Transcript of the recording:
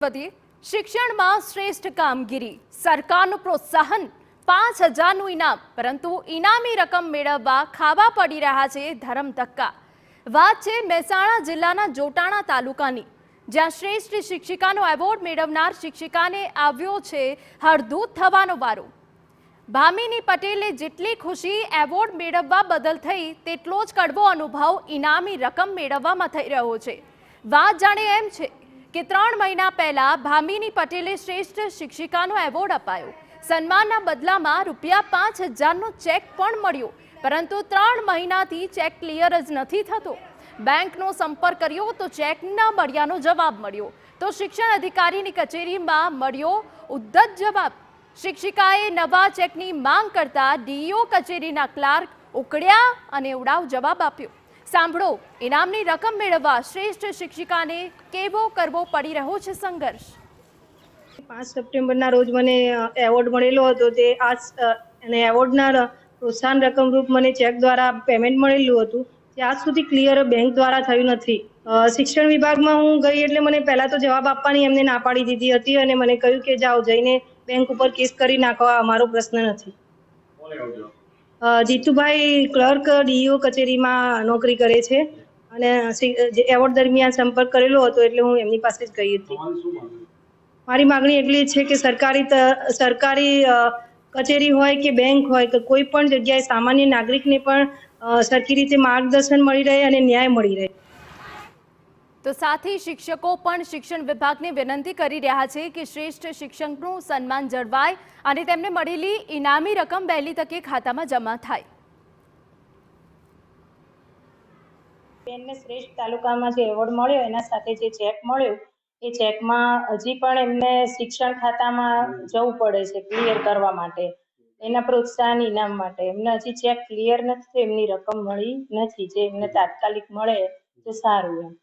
વધીએ શિક્ષણમાં શ્રેષ્ઠ કામગીરી સરકારનું પ્રોત્સાહન 5000નું ઇનામ પરંતુ ઇનામી રકમ મેળવવા ખાવા પડી રહ્યા છે ધરમ ધક્કા। વાત છે મહેસાણા જિલ્લાના જોટાણા તાલુકાની, જ્યાં શ્રેષ્ઠ શિક્ષિકાનો એવોર્ડ મેળવનાર શિક્ષિકાને આવ્યો છે હળદૂત થવાનો વારો। ભામિની પટેલે જેટલી ખુશી એવોર્ડ મેળવવા બદલ થઈ તેટલો જ કડવો અનુભવ ઇનામી રકમ મેળવવામાં થઈ રહ્યો છે। વાત જાણે એમ છે કે 3 મહિના પહેલા ભામિની પટેલે શ્રેષ્ઠ શિક્ષિકાનો એવોર્ડ અપાયો। સન્માનના બદલામાં ₹5000નો ચેક પણ મળ્યો, પરંતુ 3 મહિનાથી ચેક ક્લિયર જ નથી થતો। બેંકનો સંપર્ક કર્યો તો ચેક ન મળ્યાનો જવાબ મળ્યો, તો શિક્ષણ અધિકારીની કચેરીમાં મળ્યો ઉદ્ધત જવાબ। શિક્ષિકાએ નવા ચેકની માંગ કરતા ડીઈઓ કચેરીના ક્લાર્ક ઉકળ્યા અને ઉડાવ જવાબ આપ્યો। સાંભળો, ઇનામની રકમ મેળવવા શ્રેષ્ઠ શિક્ષિકાને કેવો કરવો પડી રહ્યો છે સંઘર્ષ। 5 સપ્ટેમ્બરના રોજ મને એવોર્ડ મળેલો હતો। તે અને એવોર્ડના પ્રોત્સાહન રકમ રૂપ મને ચેક દ્વારા પેમેન્ટ મળેલું હતું, જે આજ સુધી ક્લિયર બેંક દ્વારા થયું નથી। શિક્ષણ વિભાગમાં હું ગઈ એટલે મને પહેલા તો જવાબ આપવાની એમને ના પાડી દીધી હતી અને મને કહ્યું કે જાઓ જઈને બેંક ઉપર કેસ કરી નાખો, અમારો પ્રશ્ન નથી। જીતુભાઈ ક્લર્ક ડીઈઓ કચેરીમાં નોકરી કરે છે અને એવોર્ડ દરમિયાન સંપર્ક કરેલો હતો એટલે હું એમની પાસે જ ગઈ હતી। મારી માગણી એટલી છે કે સરકારી કચેરી હોય કે બેંક હોય કે કોઈ પણ જગ્યાએ સામાન્ય નાગરિકને પણ સરખી રીતે માર્ગદર્શન મળી રહે અને ન્યાય મળી રહે। તો સાથે શિક્ષકો પણ શિક્ષણ વિભાગને વિનંતી કરી રહ્યા છે કે શ્રેષ્ઠ શિક્ષકનું સન્માન જળવાય અને તેમને મળેલી ઇનામી રકમ વહેલી તકે ખાતામાં જમા થાય। બેનને શ્રેષ્ઠ તાલુકામાં જે એવોર્ડ મળ્યો એના સાથે જે ચેક મળ્યો એ ચેકમાં હજી પણ એમને શિક્ષણ ખાતામાં જવું પડે છે ક્લિયર કરવા માટે, એના પ્રોત્સાહન ઇનામ માટે। એમને હજી ચેક ક્લિયર નથી, એમની રકમ મળી નથી, જે એમને તાત્કાલિક મળે તો સારું એમ।